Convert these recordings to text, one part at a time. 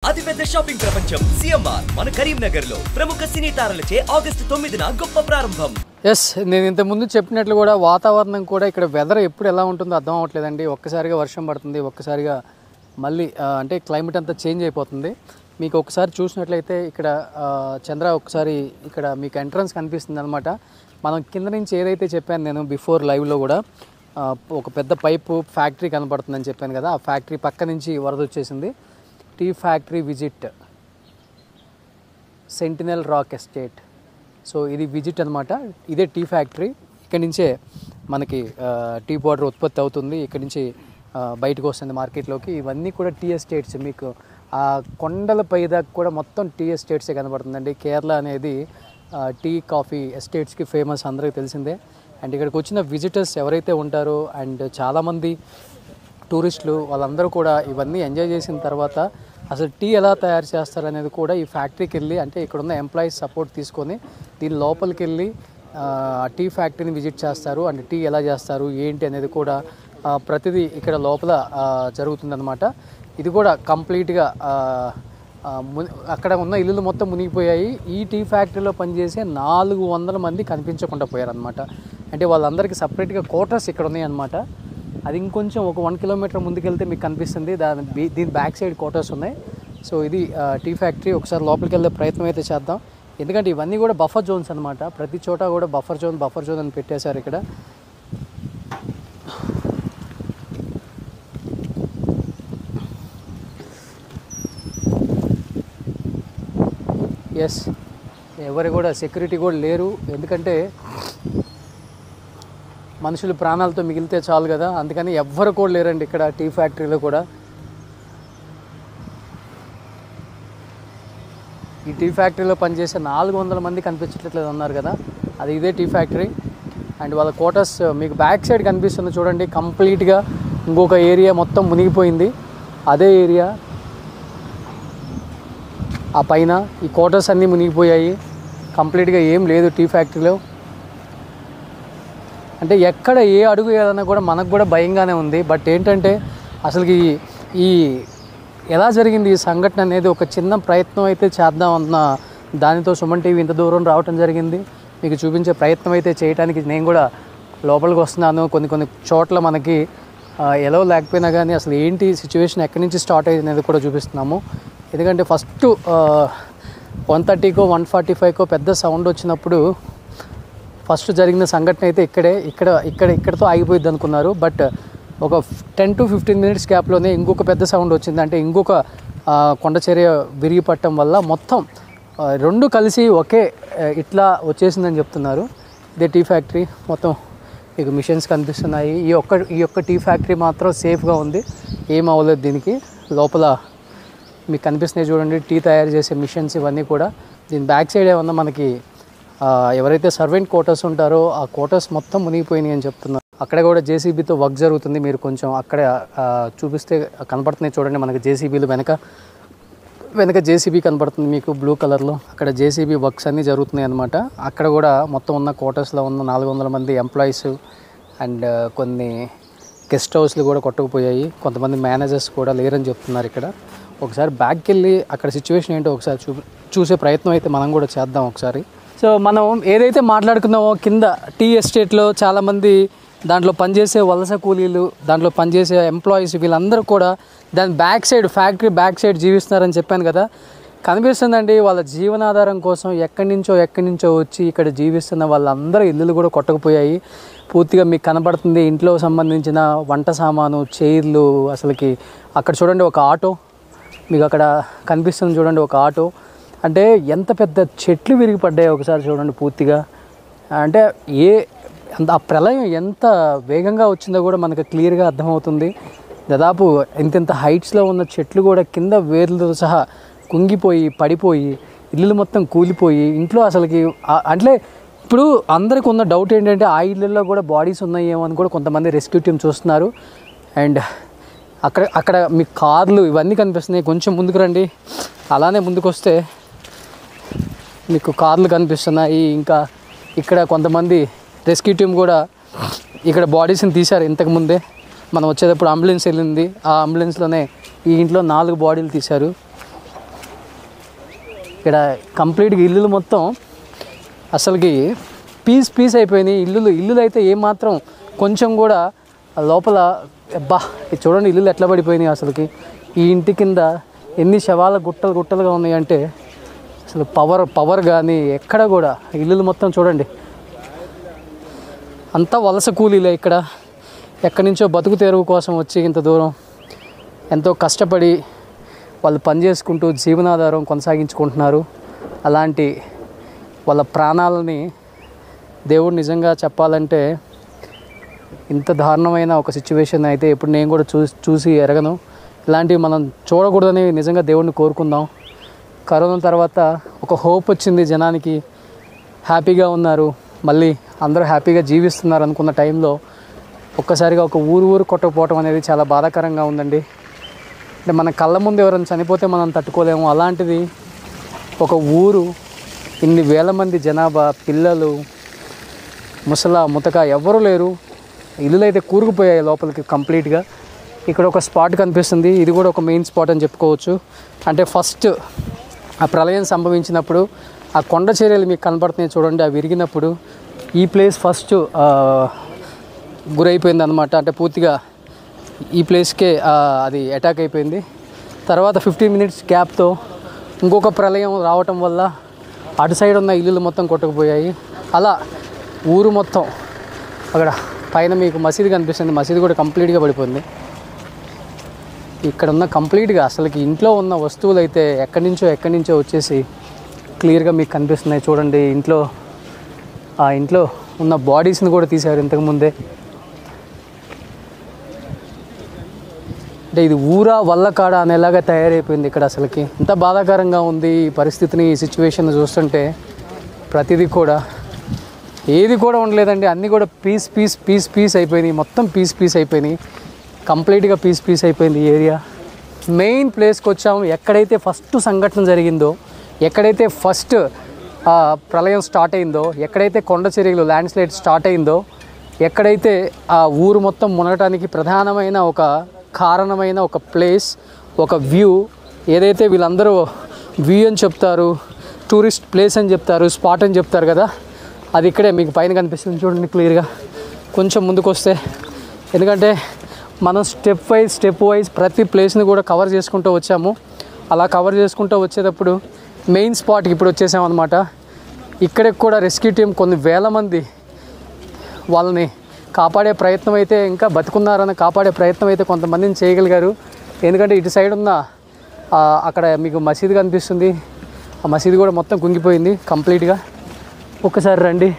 అతిపెద్ద షాపింగ్ ప్రపంచం సిఎంఆర్ మన కరీంనగర్ లో ప్రముఖ సినీ తారలచే ఆగస్టు 9న గొప్ప ప్రారంభం. నేను ఇంత ముందు చెప్పినట్లు కూడా వాతావరణం కూడా ఇక్కడ వెదర్ ఎప్పుడు ఎలా ఉంటుందో అర్థం అవ్వట్లేదండి. ఒక్కసారిగా వర్షం పడుతుంది, ఒక్కసారిగా మళ్ళీ అంటే క్లైమేట్ అంతా చేంజ్ అయిపోతుంది. మీకు ఒకసారి చూసినట్లయితే ఇక్కడ చంద్ర ఒకసారి ఇక్కడ మీకు ఎంట్రన్స్ కనిపిస్తుంది అనమాట. మనం కింద నుంచి ఏదైతే చెప్పాను నేను బిఫోర్ లైవ్లో కూడా ఒక పెద్ద పైపు ఫ్యాక్టరీ కనపడుతుందని చెప్పాను కదా, ఆ ఫ్యాక్టరీ పక్క నుంచి వరద వచ్చేసింది. Tea factory visit Sentinel Rock estate. So ఇది విజిట్ అనమాట. ఇదే టీ ఫ్యాక్టరీ. ఇక్కడి నుంచే మనకి టీ పౌడర్ ఉత్పత్తి అవుతుంది. ఇక్కడి నుంచి బయటకు వస్తుంది మార్కెట్లోకి. ఇవన్నీ కూడా టీ ఎస్టేట్స్. మీకు ఆ కొండల పై దాకా కూడా మొత్తం టీ ఎస్టేట్సే కనబడుతుందండి. కేరళ అనేది టీ కాఫీ ఎస్టేట్స్కి ఫేమస్, అందరికీ తెలిసిందే. అండ్ ఇక్కడికి వచ్చిన విజిటర్స్ ఎవరైతే ఉంటారో అండ్ చాలామంది టూరిస్టులు వాళ్ళందరూ కూడా ఇవన్నీ ఎంజాయ్ చేసిన తర్వాత అసలు టీ ఎలా తయారు చేస్తారు అనేది కూడా ఈ ఫ్యాక్టరీకి వెళ్ళి, అంటే ఇక్కడ ఉన్న ఎంప్లాయీస్ సపోర్ట్ తీసుకొని దీని లోపలికి వెళ్ళి టీ ఫ్యాక్టరీని విజిట్ చేస్తారు. అండ్ టీ ఎలా చేస్తారు ఏంటి అనేది కూడా ప్రతిదీ ఇక్కడ లోపల జరుగుతుందన్నమాట. ఇది కూడా కంప్లీట్గా అక్కడ ఉన్న ఇల్లులు మొత్తం మునిగిపోయాయి. ఈ టీ ఫ్యాక్టరీలో పనిచేసే 400 మంది కనిపించకుండా పోయారనమాట. అంటే వాళ్ళందరికీ సపరేట్గా క్వార్టర్స్ ఇక్కడ ఉన్నాయన్నమాట. అది ఇంకొంచెం ఒక 1 కిలోమీటర్ ముందుకెళ్తే మీకు కనిపిస్తుంది. దీని బ్యాక్ సైడ్ క్వార్టర్స్ ఉన్నాయి. సో ఇది టీ ఫ్యాక్టరీ. ఒకసారి లోపలికి వెళ్ళే ప్రయత్నం అయితే చేద్దాం. ఎందుకంటే ఇవన్నీ కూడా బఫర్ జోన్స్ అనమాట. ప్రతి చోట కూడా బఫర్ జోన్ అని పెట్టేశారు ఇక్కడ. ఎస్, ఎవరు కూడా సెక్యూరిటీ కూడా లేరు. ఎందుకంటే మనుషులు ప్రాణాలతో మిగిలితే చాలు కదా, అందుకని ఎవ్వరు కూడా లేరండి ఇక్కడ టీ ఫ్యాక్టరీలో కూడా. ఈ టీ ఫ్యాక్టరీలో పనిచేసే 400 మంది కనిపించట్లేదు అన్నారు కదా, అది ఇదే టీ ఫ్యాక్టరీ. అండ్ వాళ్ళ క్వార్టర్స్ మీకు బ్యాక్ సైడ్ కనిపిస్తుంది చూడండి. కంప్లీట్గా ఇంకొక ఏరియా మొత్తం మునిగిపోయింది. అదే ఏరియా ఆ పైన ఈ క్వార్టర్స్ అన్నీ మునిగిపోయాయి. కంప్లీట్గా ఏం లేదు టీ ఫ్యాక్టరీలో. అంటే ఎక్కడ ఏ అడుగు ఏదన్నా కూడా మనకు కూడా భయంగానే ఉంది. బట్ ఏంటంటే అసలుకి ఈ ఎలా జరిగింది ఈ సంఘటన అనేది ఒక చిన్న ప్రయత్నం అయితే చేద్దాం అన్న దానితో సుమన్ టీవీ ఇంత దూరం రావటం జరిగింది. మీకు చూపించే ప్రయత్నం అయితే చేయడానికి నేను కూడా లోపలికి వస్తున్నాను. కొన్ని చోట్ల మనకి ఎలా లేకపోయినా కానీ అసలు ఏంటి సిచ్యువేషన్ ఎక్కడి నుంచి స్టార్ట్ అయ్యింది అనేది కూడా చూపిస్తున్నాము. ఎందుకంటే ఫస్ట్ 130కో 145కో పెద్ద సౌండ్ వచ్చినప్పుడు ఫస్ట్ జరిగిన సంఘటన అయితే ఇక్కడతో ఆగిపోయింది అనుకున్నారు. బట్ ఒక 10 to 15 minutes గ్యాప్లోనే ఇంకొక పెద్ద సౌండ్ వచ్చింది. అంటే ఇంకొక కొండ చర్య విరిగి పట్టడం వల్ల మొత్తం రెండు కలిసి ఒకే ఇట్లా వచ్చేసిందని చెప్తున్నారు. ఇదే టీ ఫ్యాక్టరీ. మొత్తం మీకు మిషన్స్ కనిపిస్తున్నాయి. ఈ యొక్క టీ ఫ్యాక్టరీ మాత్రం సేఫ్గా ఉంది, ఏం అవ్వలేదు దీనికి. లోపల మీకు కనిపిస్తున్నాయి చూడండి టీ తయారు చేసే మిషన్స్ ఇవన్నీ కూడా. దీని బ్యాక్ సైడ్ ఏమన్నా మనకి ఎవరైతే సర్వెంట్ క్వార్టర్స్ ఉంటారో ఆ క్వార్టర్స్ మొత్తం మునిగిపోయినాయి అని చెప్తున్నారు. అక్కడ కూడా జేసీబీతో వర్క్ జరుగుతుంది. మీరు కొంచెం అక్కడ చూపిస్తే కనపడుతున్నాయి చూడండి మనకి జేసీబీలు. వెనక జేసీబీ కనపడుతుంది మీకు బ్లూ కలర్లో. అక్కడ జేసీబీ వర్క్స్ అన్నీ జరుగుతున్నాయి అనమాట. అక్కడ కూడా మొత్తం ఉన్న క్వార్టర్స్లో ఉన్న 400 మంది ఎంప్లాయీస్ అండ్ కొన్ని గెస్ట్ హౌస్లు కూడా కొట్టుకుపోయాయి. కొంతమంది మేనేజర్స్ కూడా లేరని చెప్తున్నారు ఇక్కడ. ఒకసారి బ్యాక్కి వెళ్ళి అక్కడ సిచ్యువేషన్ ఏంటో ఒకసారి చూసే ప్రయత్నం అయితే మనం కూడా చేద్దాం ఒకసారి. సో మనం ఏదైతే మాట్లాడుకున్నామో కింద టీ ఎస్టేట్లో చాలామంది దాంట్లో పనిచేసే వలస కూలీలు, దాంట్లో పనిచేసే ఎంప్లాయీస్ వీళ్ళందరూ కూడా దాని ఫ్యాక్టరీ బ్యాక్ సైడ్ జీవిస్తున్నారని చెప్పాను కదా. కనిపిస్తుందండి వాళ్ళ జీవనాధారం కోసం ఎక్కడి నుంచో వచ్చి ఇక్కడ జీవిస్తున్న వాళ్ళందరూ ఇల్లులు కూడా కొట్టకపోయాయి. పూర్తిగా మీకు కనబడుతుంది ఇంట్లో సంబంధించిన వంట సామాను, చైర్లు. అసలుకి అక్కడ చూడండి ఒక ఆటో మీకు అక్కడ కనిపిస్తుంది చూడండి, ఒక ఆటో. అంటే ఎంత పెద్ద చెట్లు విరిగి పడ్డాయో ఒకసారి చూడండి పూర్తిగా. అంటే ఆ ప్రళయం ఎంత వేగంగా వచ్చిందో కూడా మనకు క్లియర్గా అర్థమవుతుంది. దాదాపు ఇంత హైట్స్లో ఉన్న చెట్లు కూడా కింద వేర్లతో సహా కుంగిపోయి పడిపోయి ఇల్లులు మొత్తం కూలిపోయి ఇంట్లో అసలుకి. అంటే ఇప్పుడు అందరికి ఉన్న డౌట్ ఏంటంటే ఆ ఇళ్ళల్లో కూడా బాడీస్ ఉన్నాయేమో అని కూడా కొంతమంది రెస్క్యూ టీమ్ చూస్తున్నారు. అండ్ అక్కడ మీకు కార్లు ఇవన్నీ కనిపిస్తున్నాయి. కొంచెం ముందుకు రండి, అలానే ముందుకు వస్తే మీకు కార్లు కనిపిస్తున్నాయి. ఇంకా ఇక్కడ కొంతమంది రెస్క్యూ టీమ్ కూడా ఇక్కడ బాడీస్ని తీశారు. ఇంతకుముందే మనం వచ్చేటప్పుడు అంబులెన్స్ వెళ్ళింది, ఆ అంబులెన్స్లోనే ఈ ఇంట్లో 4 బాడీలు తీశారు. ఇక్కడ కంప్లీట్గా ఇల్లులు మొత్తం అసలుకి పీస్ అయిపోయినాయి. ఇల్లులు అయితే ఏమాత్రం కొంచెం కూడా లోపల ఇది చూడండి ఇల్లులు ఎట్లా పడిపోయినాయి అసలుకి. ఈ ఇంటి కింద ఎన్ని శవాల గుట్టలుగా ఉన్నాయంటే అసలు పవర్ కానీ ఎక్కడ కూడా ఇల్లులు మొత్తం చూడండి అంతా వలస కూలీలే. ఇక్కడ ఎక్కడి నుంచో బతుకు తెరువు కోసం వచ్చి ఇంత దూరం ఎంతో కష్టపడి వాళ్ళు పనిచేసుకుంటూ జీవనాధారం కొనసాగించుకుంటున్నారు. అలాంటి వాళ్ళ ప్రాణాలని దేవుడు నిజంగా చెప్పాలంటే ఇంత దారుణమైన ఒక సిచ్యువేషన్ అయితే ఇప్పుడు నేను కూడా చూసి ఎరగను. ఇలాంటివి మనం చూడకూడదని నిజంగా దేవుడిని కోరుకుందాం. కరోనా తర్వాత ఒక హోప్ వచ్చింది, జనానికి హ్యాపీగా ఉన్నారు, మళ్ళీ అందరూ హ్యాపీగా జీవిస్తున్నారు అనుకున్న టైంలో ఒక్కసారిగా ఒక ఊరు కొట్టకపోవటం అనేది చాలా బాధాకరంగా ఉందండి. అంటే మన కళ్ళ ముందు ఎవరైనా చనిపోతే మనం తట్టుకోలేము. అలాంటిది ఒక ఊరు, ఇన్ని వేల మంది జనాభా, పిల్లలు, ముతక ఎవరు లేరు. ఇల్లులు అయితే కూరుకుపోయాయి లోపలికి కంప్లీట్గా. ఇక్కడ ఒక స్పాట్ కనిపిస్తుంది, ఇది కూడా ఒక మెయిన్ స్పాట్ అని చెప్పుకోవచ్చు. అంటే ఫస్ట్ ఆ ప్రళయం సంభవించినప్పుడు ఆ కొండ చర్యలు మీకు కనపడుతున్నాయి చూడండి, అవి విరిగినప్పుడు ఈ ప్లేస్ ఫస్ట్ గురైపోయింది అనమాట. అంటే పూర్తిగా ఈ ప్లేస్కే అది అటాక్ అయిపోయింది. తర్వాత 15 minutes గ్యాప్తో ఇంకొక ప్రళయం రావటం వల్ల అటు సైడ్ ఉన్న ఇల్లులు మొత్తం కొట్టుకుపోయాయి. అలా ఊరు మొత్తం అక్కడ పైన మీకు మసీదు కనిపిస్తుంది, మసీదు కూడా కంప్లీట్గా పడిపోయింది. ఇక్కడ ఉన్న కంప్లీట్గా అసలుకి ఇంట్లో ఉన్న వస్తువులు అయితే ఎక్కడి నుంచో వచ్చేసి క్లియర్గా మీకు కనిపిస్తున్నాయి చూడండి. ఇంట్లో ఉన్న బాడీస్ని కూడా తీశారు ఇంతకుముందే. అంటే ఇది ఊరా వల్లకాడ అనేలాగా తయారైపోయింది ఇక్కడ. అసలుకి ఇంత బాధాకరంగా ఉంది ఈ పరిస్థితిని, ఈ సిచ్యువేషన్ చూస్తుంటే. ప్రతిదీ కూడా ఏది కూడా ఉండలేదండి, అన్నీ కూడా పీస్ అయిపోయినాయి. మొత్తం పీస్ అయిపోయినాయి, కంప్లీట్గా పీస్ అయిపోయింది ఈ ఏరియా. మెయిన్ ప్లేస్కి వచ్చాము, ఎక్కడైతే ఫస్ట్ సంఘటన జరిగిందో, ఎక్కడైతే ఫస్ట్ ప్రళయం స్టార్ట్ అయిందో, ఎక్కడైతే కొండ చర్యలు ల్యాండ్ స్లైడ్ స్టార్ట్ అయిందో, ఎక్కడైతే ఆ ఊరు మొత్తం మునగటానికి ప్రధానమైన ఒక కారణమైన ఒక ప్లేస్, ఒక వ్యూ, ఏదైతే వీళ్ళందరూ వ్యూ అని చెప్తారు, టూరిస్ట్ ప్లేస్ అని చెప్తారు, స్పాట్ అని చెప్తారు కదా, అది ఇక్కడే మీకు పైన కనిపిస్తుంది చూడండి క్లియర్గా. కొంచెం ముందుకు వస్తే, ఎందుకంటే మనం స్టెప్ వైజ్ ప్రతి ప్లేస్ని కూడా కవర్ చేసుకుంటూ వచ్చాము. అలా కవర్ చేసుకుంటూ వచ్చేటప్పుడు మెయిన్ స్పాట్కి ఇప్పుడు వచ్చేసామన్నమాట. ఇక్కడికి కూడా రెస్క్యూ టీం కొన్ని వేల మంది వాళ్ళని కాపాడే ప్రయత్నం అయితే, ఇంకా బతుకున్నారని కాపాడే ప్రయత్నం అయితే కొంతమందిని చేయగలిగారు. ఎందుకంటే ఇటు సైడ్ ఉన్న అక్కడ మీకు మసీదు కనిపిస్తుంది, ఆ మసీదు కూడా మొత్తం కుంగిపోయింది కంప్లీట్గా. ఒక్కసారి రండి.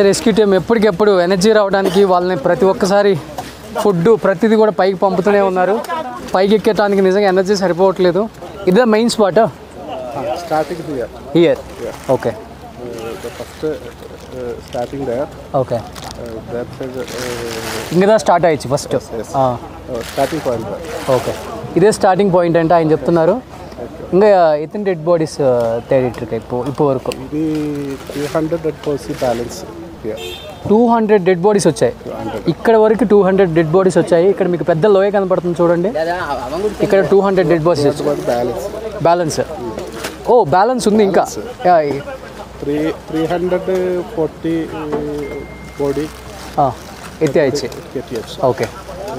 రెస్క్యూ టీం ఎప్పటికెప్పుడు ఎనర్జీ రావడానికి వాళ్ళని ప్రతి ఒక్కసారి ఫుడ్ ప్రతిదీ కూడా పైకి పంపుతూనే ఉన్నారు. పైకి ఎక్కడానికి నిజంగా ఎనర్జీ సరిపోవట్లేదు. ఇదే main spot starting here. Okay, starting there. Okay. That is ఇంగదా స్టార్ట్ అయ్యచ్చు ఫస్ట్. Starting point. ఓకే, ఇదే స్టార్టింగ్ పాయింట్ అంటే ఆయన చెప్తున్నారు. ఇంకా ఎన్ని డెడ్ బాడీస్ తేడిట్టు ఇప్పుడు వరకు? ఇది 300 dead bodies balance. 200 dead bodies వచ్చాయి ఇక్కడ వరకు. 200 డెడ్ బాడీస్ వచ్చాయి. ఇక్కడ మీకు పెద్ద లోయ కనపడుతుంది చూడండి, ఇక్కడ 200 డెడ్ బాడీస్ బ్యాలెన్స్. ఓ బ్యాలెన్స్ ఉంది ఇంకా. 340 బాడీ ఎత్తి. ఓకే,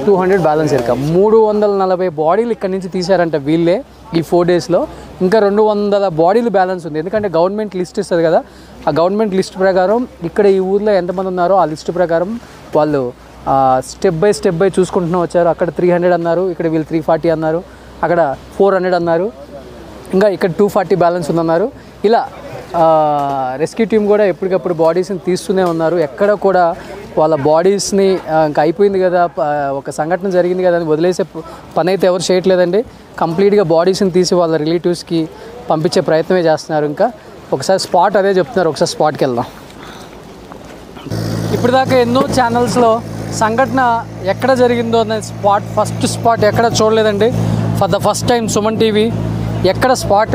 200 బ్యాలెన్స్ ఇరక 340 బాడీలు ఇక్కడ నుంచి తీశారంట వీళ్ళే ఈ 4 daysలో. ఇంకా 200 బాడీలు బ్యాలెన్స్ ఉంది. ఎందుకంటే గవర్నమెంట్ లిస్ట్ ఇస్తుంది కదా, ఆ గవర్నమెంట్ లిస్ట్ ప్రకారం ఇక్కడ ఈ ఊర్లో ఎంతమంది ఉన్నారో ఆ లిస్ట్ ప్రకారం వాళ్ళు స్టెప్ బై చూసుకుంటూ వచ్చారు. అక్కడ 300 అన్నారు, ఇక్కడ వీళ్ళు 340 అన్నారు, అక్కడ 400 అన్నారు, ఇంకా ఇక్కడ 240 బ్యాలెన్స్ ఉందన్నారు. ఇలా రెస్క్యూ టీం కూడా ఎప్పటికప్పుడు బాడీస్ని తీస్తూనే ఉన్నారు. ఎక్కడ కూడా వాళ్ళ బాడీస్ని ఇంకా అయిపోయింది కదా, ఒక సంఘటన జరిగింది కదా అని వదిలేసే పని అయితే ఎవరు చేయట్లేదండి. కంప్లీట్గా బాడీస్ని తీసి వాళ్ళ రిలేటివ్స్కి పంపించే ప్రయత్నమే చేస్తున్నారు. ఇంకా ఒకసారి స్పాట్ అదే చెప్తున్నారు, ఒకసారి స్పాట్కి వెళ్దాం. ఇప్పటిదాకా ఎన్నో ఛానల్స్లో సంఘటన ఎక్కడ జరిగిందో అనే ఫస్ట్ స్పాట్ ఎక్కడ చూడలేదండి. For the first time Suman TV ఎక్కడ స్పాట్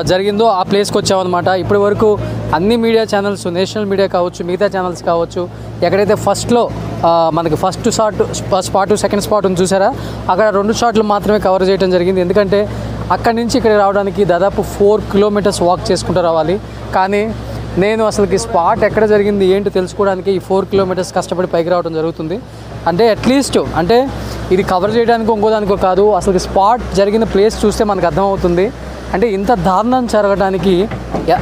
జరిగిందో ఆ ప్లేస్కి వచ్చామన్నమాట. ఇప్పటి వరకు అన్ని మీడియా ఛానల్స్, నేషనల్ మీడియా కావచ్చు, మిగతా ఛానల్స్ కావచ్చు, ఎక్కడైతే ఫస్ట్లో మనకి ఫస్ట్ స్పాట్ సెకండ్ స్పాట్ ఉంది చూసారా, అక్కడ 2 షాట్లు మాత్రమే కవర్ చేయడం జరిగింది. ఎందుకంటే అక్కడి నుంచి ఇక్కడికి రావడానికి దాదాపు 4 కిలోమీటర్స్ వాక్ చేసుకుంటూ రావాలి. కానీ నేను అసలుకి స్పాట్ ఎక్కడ జరిగింది ఏంటి తెలుసుకోవడానికి ఈ 4 కిలోమీటర్స్ కష్టపడి పైకి రావడం జరుగుతుంది. అంటే అట్లీస్ట్ అంటే ఇది కవర్ చేయడానికి ఇంకోదానికో కాదు, అసలు స్పాట్ జరిగిన ప్లేస్ చూస్తే మనకు అర్థమవుతుంది. అంటే ఇంత దారుణం జరగడానికి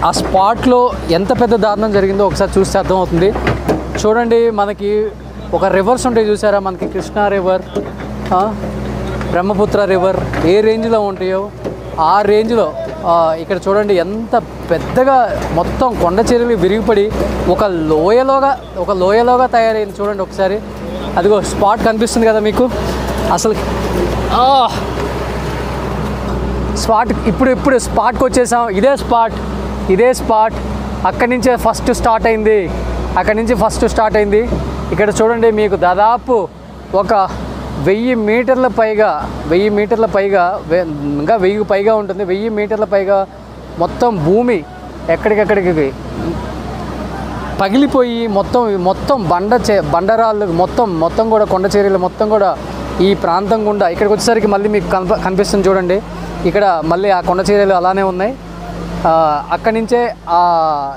ఆ స్పాట్లో ఎంత పెద్ద దారుణం జరిగిందో ఒకసారి చూస్తే అర్థమవుతుంది. చూడండి, మనకి ఒక రివర్స్ ఉంటాయి చూసారా, మనకి కృష్ణా రివర్, బ్రహ్మపుత్ర రివర్ ఏ రేంజ్లో ఉంటాయో ఆ రేంజ్లో ఇక్కడ చూడండి ఎంత పెద్దగా మొత్తం కొండ చర్యలు విరిగిపడి ఒక లోయలోగా తయారైంది. చూడండి ఒకసారి, అదిగో స్పాట్ కనిపిస్తుంది కదా మీకు. అసలు స్పాట్ ఇప్పుడు స్పాట్కి వచ్చేసాం. ఇదే స్పాట్ అక్కడి నుంచే ఫస్ట్ స్టార్ట్ అయింది. ఇక్కడ చూడండి, మీకు దాదాపు ఒక 1000 మీటర్ల పైగా ఇంకా 1000 పైగా ఉంటుంది. 1000 మీటర్ల పైగా మొత్తం భూమి ఎక్కడికెక్కడికి పగిలిపోయి మొత్తం బండరాళ్ళు మొత్తం కూడా కొండ చర్యలు మొత్తం కూడా ఈ ప్రాంతం గుండా ఇక్కడికి వచ్చేసరికి మళ్ళీ మీకు కనిపిస్తుంది చూడండి. ఇక్కడ మళ్ళీ ఆ కొండ చర్యలు అలానే ఉన్నాయి. అక్కడి నుంచే ఆ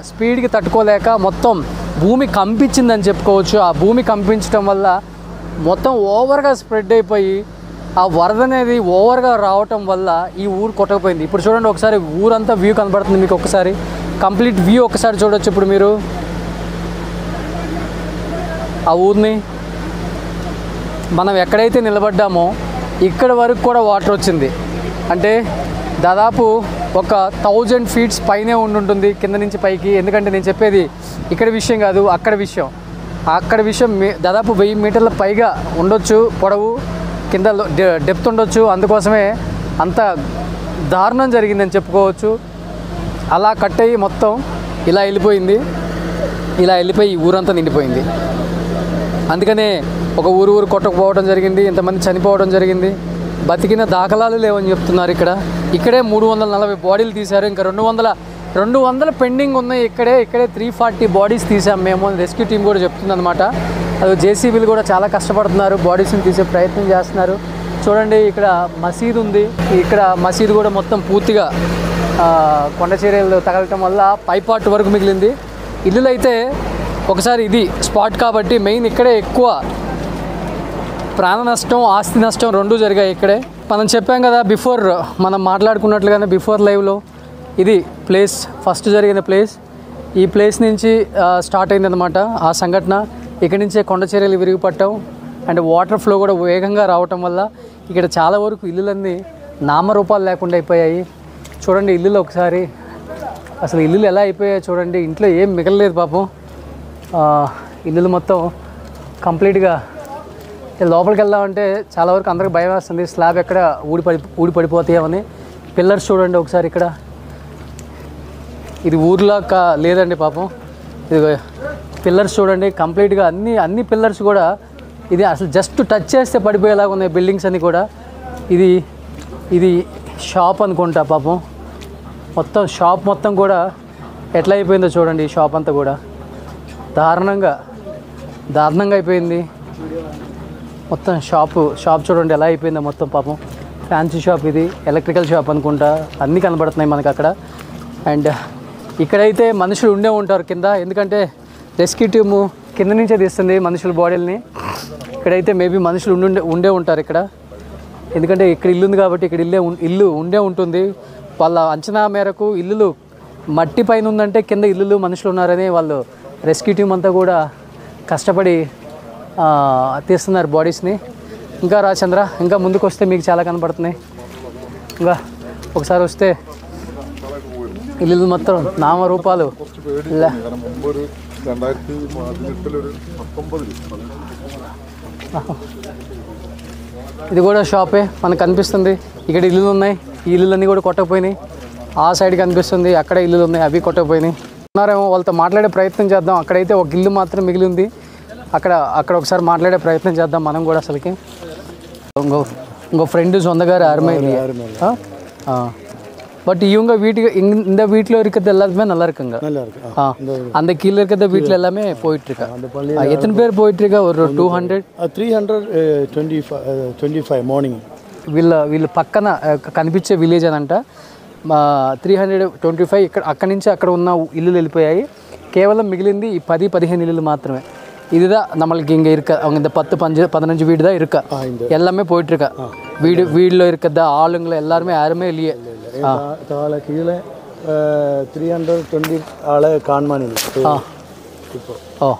స్పీడ్కి తట్టుకోలేక మొత్తం భూమి కంపించిందని చెప్పుకోవచ్చు. ఆ భూమి కంపించడం వల్ల మొత్తం ఓవర్గా స్ప్రెడ్ అయిపోయి ఆ వరద అనేది ఓవర్గా రావటం వల్ల ఈ ఊరు కొట్టకపోయింది. ఇప్పుడు చూడండి ఒకసారి ఊరంతా వ్యూ కనబడుతుంది మీకు. ఒకసారి కంప్లీట్ వ్యూ ఒకసారి చూడొచ్చు ఇప్పుడు మీరు ఆ ఊరిని. మనం ఎక్కడైతే నిలబడ్డామో ఇక్కడ వరకు కూడా వాటర్ వచ్చింది. అంటే దాదాపు ఒక 1000 ఫీట్స్ పైనే ఉండుంటుంది కింద నుంచి పైకి. ఎందుకంటే నేను చెప్పేది ఇక్కడ విషయం కాదు, అక్కడ విషయం దాదాపు 1000 మీటర్ల పైగా ఉండొచ్చు పొడవు, కింద డెప్త్ ఉండొచ్చు. అందుకోసమే అంత దారుణం జరిగిందని చెప్పుకోవచ్చు. అలా కట్ అయ్యి మొత్తం ఇలా వెళ్ళిపోయి ఊరంతా నిండిపోయింది. అందుకనే ఒక ఊరు కొట్టకపోవడం జరిగింది, ఇంతమంది చనిపోవడం జరిగింది. బతికిన దాఖలాలు లేవని చెప్తున్నారు. ఇక్కడే 340 బాడీలు తీశారు. ఇంకా 200 పెండింగ్ ఉన్నాయి. ఇక్కడే 340 బాడీస్ తీసాం మేము, రెస్క్యూ టీం కూడా చెప్తుంది అనమాట. అది జేసీబీలు కూడా చాలా కష్టపడుతున్నారు, బాడీస్ని తీసే ప్రయత్నం చేస్తున్నారు. చూడండి, ఇక్కడ మసీదు ఉంది. ఇక్కడ మసీదు కూడా మొత్తం పూర్తిగా కొండ చర్యలు తగలటం వల్ల పైపార్ట్ వరకు మిగిలింది. ఇల్లులు అయితే ఒకసారి ఇది స్పాట్ కాబట్టి మెయిన్ ఇక్కడే ఎక్కువ ప్రాణ నష్టం, ఆస్తి నష్టం 2 జరిగాయి ఇక్కడే. మనం చెప్పాం కదా బిఫోర్, మనం మాట్లాడుకున్నట్లుగానే బిఫోర్ లైవ్లో ఇది ప్లేస్ ఫస్ట్ జరిగిన ప్లేస్. ఈ ప్లేస్ నుంచి స్టార్ట్ అయిందనమాట ఆ సంఘటన. ఇక్కడి నుంచే కొండ చర్యలు విరిగిపట్టడం అండ్ వాటర్ ఫ్లో కూడా వేగంగా రావటం వల్ల ఇక్కడ చాలా వరకు ఇల్లులన్నీ నామరూపాలు లేకుండా అయిపోయాయి. చూడండి ఇల్లులు ఒకసారి, అసలు ఇల్లులు ఎలా అయిపోయాయి చూడండి. ఇంట్లో ఏం మిగలలేదు పాపం. ఇల్లులు మొత్తం కంప్లీట్గా లోపలికి వెళ్దామంటే చాలా వరకు అందరికి భయం వేస్తుంది. స్లాబ్ ఎక్కడ ఊడి పడిపోతాయేమని. పిల్లర్స్ చూడండి ఒకసారి. ఇక్కడ ఇది ఊర్లో లేదండి పాపం. ఇది పిల్లర్స్ చూడండి కంప్లీట్గా అన్ని పిల్లర్స్ కూడా ఇది అసలు జస్ట్ టచ్ చేస్తే పడిపోయేలాగా ఉన్నాయి బిల్డింగ్స్ అన్నీ కూడా. ఇది షాప్ అనుకుంటా పాపం. మొత్తం షాప్ మొత్తం కూడా ఎట్లా అయిపోయిందో చూడండి. ఈ షాప్ అంతా కూడా దారుణంగా అయిపోయింది మొత్తం. షాప్ చూడండి ఎలా అయిపోయిందో మొత్తం పాపం. ఫ్యాన్సీ షాప్, ఇది ఎలక్ట్రికల్ షాప్ అనుకుంటా. అన్నీ కనబడుతున్నాయి మనకు అక్కడ. అండ్ ఇక్కడైతే మనుషులు ఉండే ఉంటారు కింద, ఎందుకంటే రెస్క్యూ టీము కింద నుంచే తీస్తుంది మనుషుల బాడీలని. ఇక్కడైతే మేబీ మనుషులు ఉండే ఉంటారు ఇక్కడ, ఎందుకంటే ఇక్కడ ఇల్లు ఉంది కాబట్టి ఇక్కడ ఇల్లు ఉండే ఉంటుంది. వాళ్ళ అంచనా మేరకు ఇల్లులు మట్టి పైన ఉందంటే కింద ఇల్లులు మనుషులు ఉన్నారని వాళ్ళు రెస్క్యూ టీం అంతా కూడా కష్టపడి తీస్తున్నారు బాడీస్ని. ఇంకా రాచంద్ర, ఇంకా ముందుకు వస్తే మీకు చాలా కనపడుతున్నాయి. ఇంకా ఒకసారి వస్తే ఇల్లు మొత్తం నామరూపాలు. ఇది కూడా షాపే మనకు కనిపిస్తుంది. ఇక్కడ ఇల్లులు ఉన్నాయి, ఈ ఇల్లులన్నీ కూడా కొట్టకపోయినాయి. ఆ సైడ్ కనిపిస్తుంది, అక్కడ ఇల్లులు ఉన్నాయి, అవి కొట్టకపోయినాయి. ఉన్నారేమో, వాళ్ళతో మాట్లాడే ప్రయత్నం చేద్దాం. అక్కడైతే ఒక ఇల్లు మాత్రం మిగిలి ఉంది. అక్కడ ఒకసారి మాట్లాడే ప్రయత్నం చేద్దాం మనం కూడా. అసలుకి ఇంకో ஃப்ரெண்டு சொந்தக்கார யாருமே இல்லையா? பட் இவங்க இந்த வீட்டில் இருக்கிறது எல்லாருமே நல்லா இருக்குங்க. அந்த கீழே இருக்கிற வீட்டில் எல்லாமே போயிட்டு இருக்கா. எத்தனை பேர் போயிட்டு இருக்கா? ஒரு 200 325 மார்னிங். వీళ్ళ పక్కన కనిపించే విలేజ్ అనంట 325 ఇక్కడ అక్కడి నుంచి అక్కడ ఉన్న ఇల్లులు వెళ్ళిపోయాయి. కేవలం మిగిలింది ఈ 10-15 ఇల్లులు మాత్రమే. இதுதான் நம்மளுக்கு இங்கே இருக்க அவங்க இந்த 10-15 வீடு தான் இருக்கா, எல்லாமே போயிட்டு இருக்கா. வீடில் இருக்கிறத ஆளுங்களை எல்லாருமே யாருமே இல்லையே. கீழே 320 ஆளை காண்மானில் இப்போ.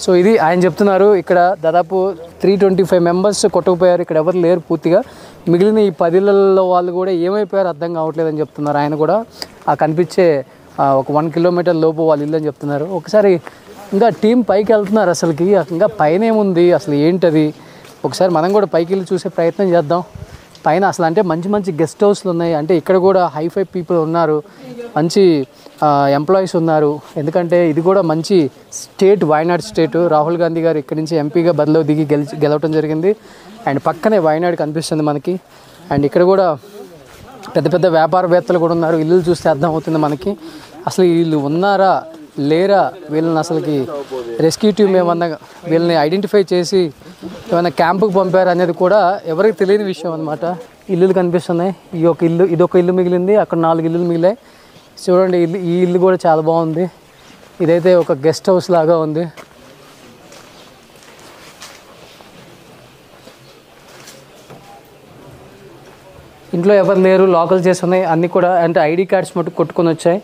సో ఇది ఆయన చెప్తున్నారు. ఇక్కడ దాదాపు 325 మెంబర్స్ కొట్టుకుపోయారు. ఇక్కడ ఎవరు లేరు పూర్తిగా. మిగిలిన ఈ 10 ఇళ్ళల్లో వాళ్ళు కూడా ఏమైపోయారు అర్థం కావట్లేదని చెప్తున్నారు. ఆయన కూడా ఆ కనిపించే ఒక 1 కిలోమీటర్ లోపు వాళ్ళు ఇల్లు అని చెప్తున్నారు. ఒకసారి ఇంకా టీం పైకి వెళ్తున్నారు. అసలుకి ఇంకా పైన ఏముంది, అసలు ఏంటది, ఒకసారి మనం కూడా పైకి వెళ్ళి చూసే ప్రయత్నం చేద్దాం. పైన అసలు అంటే మంచి మంచి గెస్ట్ హౌస్లు ఉన్నాయి. అంటే ఇక్కడ కూడా హైఫై పీపుల్ ఉన్నారు, మంచి ఎంప్లాయీస్ ఉన్నారు. ఎందుకంటే ఇది కూడా మంచి స్టేట్, వాయనాడ్ స్టేట్. రాహుల్ గాంధీ గారు ఇక్కడి నుంచి ఎంపీగా బరిలో దిగి గెలవటం జరిగింది. అండ్ పక్కనే వాయనాడ్ కనిపిస్తుంది మనకి. అండ్ ఇక్కడ కూడా పెద్ద పెద్ద వ్యాపారవేత్తలు కూడా ఉన్నారు. ఇల్లు చూస్తే అర్థం అవుతుంది మనకి. అసలు వీళ్ళు ఉన్నారా లేరా, వీళ్ళని అసలుకి రెస్క్యూ టీమ్ ఏమన్నా వీళ్ళని ఐడెంటిఫై చేసి ఏమైనా క్యాంపుకి పంపారు అనేది కూడా ఎవరికి తెలియని విషయం అనమాట. ఇల్లులు కనిపిస్తున్నాయి. ఇదొక ఇల్లు మిగిలింది, అక్కడ 4 ఇల్లులు మిగిలాయి. చూడండి, ఈ ఇల్లు కూడా చాలా బాగుంది. ఇదైతే ఒక గెస్ట్ హౌస్ లాగా ఉంది. ఇంట్లో ఎవరు లేరు, లాకల్ చేస్తున్నాయి అన్నీ కూడా. అంటే ఐడి కార్డ్స్ మటుకు కొట్టుకొని వచ్చాయి.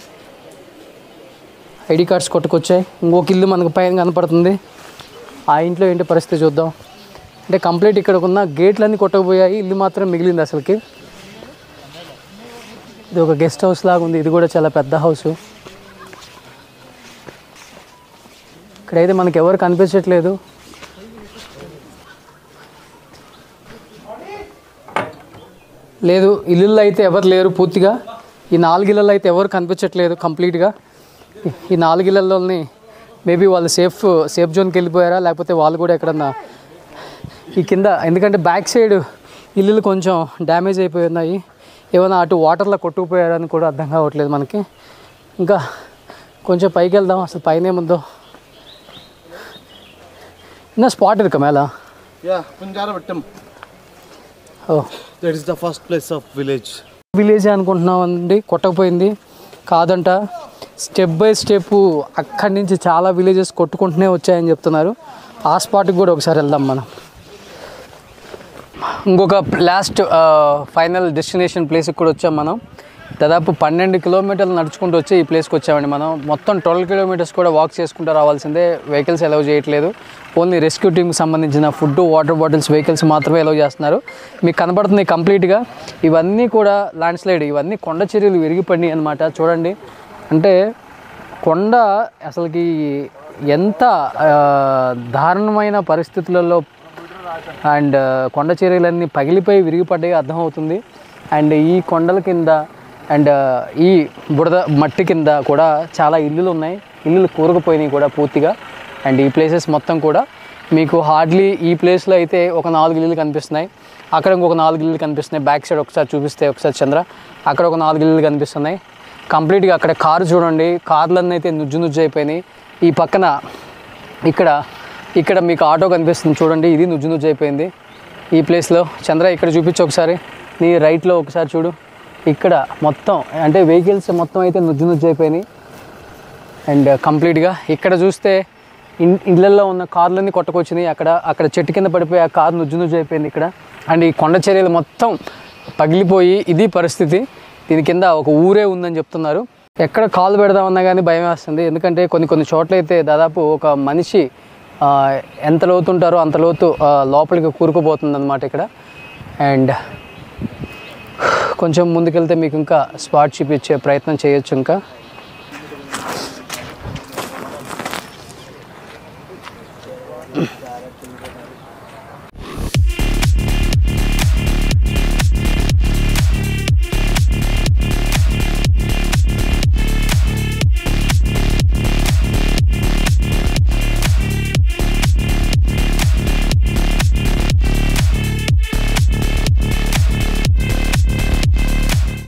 ఐడి కార్డ్స్ కొట్టుకొచ్చాయి. ఇంకొక ఇల్లు మనకు పైన కనపడుతుంది. ఆ ఇంట్లో ఏంటి పరిస్థితి చూద్దాం. అంటే కంప్లీట్ ఇక్కడ ఉన్న గేట్లన్నీ కొట్టకపోయాయి, ఇల్లు మాత్రం మిగిలింది అసలుకి. ఇది ఒక గెస్ట్ హౌస్ లాగా ఉంది. ఇది కూడా చాలా పెద్ద హౌస్. ఇక్కడైతే మనకి ఎవరు కనిపించట్లేదు. లేదు, ఇల్లుల్లో అయితే ఎవరు లేరు పూర్తిగా. ఈ 4 ఇళ్ళల్లో అయితే ఎవరు కనిపించట్లేదు కంప్లీట్గా. ఈ 4 ఇళ్ళల్లోని మేబీ వాళ్ళు సేఫ్ జోన్కి వెళ్ళిపోయారా, లేకపోతే వాళ్ళు కూడా ఎక్కడన్నా ఈ కింద, ఎందుకంటే బ్యాక్ సైడ్ ఇల్లులు కొంచెం డ్యామేజ్ అయిపోయి ఉన్నాయి. ఏమైనా అటు వాటర్లో కొట్టుకుపోయారని కూడా అర్థం కావట్లేదు మనకి. ఇంకా కొంచెం పైకి వెళ్దాం. అసలు పైన ఏముందో. ఇన్న స్పాట్ ఇరుక మేళ. That is the first place of village. Village అనుకుంటున్నాం అండి, కొట్టకపోయింది కాదంట. స్టెప్ బై స్టెప్ అక్కడి నుంచి చాలా విలేజెస్ కొట్టుకుంటూనే వచ్చాయని చెప్తున్నారు. ఆ స్పాట్కి కూడా ఒకసారి వెళ్దాం మనం. ఇంకొక లాస్ట్ ఫైనల్ డెస్టినేషన్ ప్లేస్కి కూడా వచ్చాం మనం. దాదాపు 12 కిలోమీటర్లు నడుచుకుంటూ వచ్చి ఈ ప్లేస్కి వచ్చామండి మనం. మొత్తం 12 కిలోమీటర్స్ కూడా వాక్ చేసుకుంటూ రావాల్సిందే. వెహికల్స్ అలౌ చేయట్లేదు. ఓన్లీ రెస్క్యూ టీమ్కి సంబంధించిన ఫుడ్, వాటర్ బాటిల్స్, వెహికల్స్ మాత్రమే అలౌ చేస్తున్నారు. మీకు కనపడుతుంది కంప్లీట్గా. ఇవన్నీ కూడా ల్యాండ్ స్లైడ్, ఇవన్నీ కొండ చర్యలు విరిగిపడినాయి అనమాట. చూడండి, అంటే కొండ అసలుకి ఎంత దారుణమైన పరిస్థితులలో అండ్ కొండ చర్యలన్నీ పగిలిపోయి విరిగిపడ్డాయి అర్థమవుతుంది. అండ్ ఈ కొండల కింద అండ్ ఈ బురద మట్టి కింద కూడా చాలా ఇల్లులు ఉన్నాయి. ఇల్లులు కూరుకుపోయినాయి కూడా పూర్తిగా. అండ్ ఈ ప్లేసెస్ మొత్తం కూడా మీకు హార్డ్లీ ఈ ప్లేస్లో అయితే ఒక 4 ఇల్లులు కనిపిస్తున్నాయి. అక్కడ ఇంకొక 4 ఇల్లులు కనిపిస్తున్నాయి. బ్యాక్ సైడ్ ఒకసారి చూపిస్తే ఒకసారి చంద్ర, అక్కడ ఒక 4 ఇల్లులు కనిపిస్తున్నాయి కంప్లీట్గా. అక్కడ కారు చూడండి, కార్లన్నీ అయితే నుజ్జు అయిపోయినాయి. ఈ పక్కన ఇక్కడ మీకు ఆటో కనిపిస్తుంది చూడండి, ఇది నుజ్జు అయిపోయింది ఈ ప్లేస్లో. చంద్ర ఇక్కడ చూపించు ఒకసారి, నీ రైట్లో ఒకసారి చూడు. ఇక్కడ మొత్తం అంటే వెహికల్స్ మొత్తం అయితే నుజ్జు అయిపోయినాయి. అండ్ కంప్లీట్గా ఇక్కడ చూస్తే ఇళ్ళల్లో ఉన్న కార్లన్నీ కొట్టుకొచ్చినాయి. అక్కడ చెట్టు కింద పడిపోయి ఆ కారు నుజ్జు అయిపోయింది ఇక్కడ. అండ్ ఈ కొండ చర్యలు మొత్తం పగిలిపోయి ఇది పరిస్థితి. దీని కింద ఒక ఊరే ఉందని చెప్తున్నారు. ఎక్కడ కాలు పెడదామన్నా కానీ భయం వేస్తుంది. ఎందుకంటే కొన్ని చోట్ల అయితే దాదాపు ఒక మనిషి ఎంత లోతు ఉంటారో అంత లోతు లోపలికి కూరుకుపోతుంది అన్నమాట ఇక్కడ. అండ్ కొంచెం ముందుకెళ్తే మీకు ఇంకా స్పాట్ చూపించే ప్రయత్నం చేయొచ్చు. ఇంకా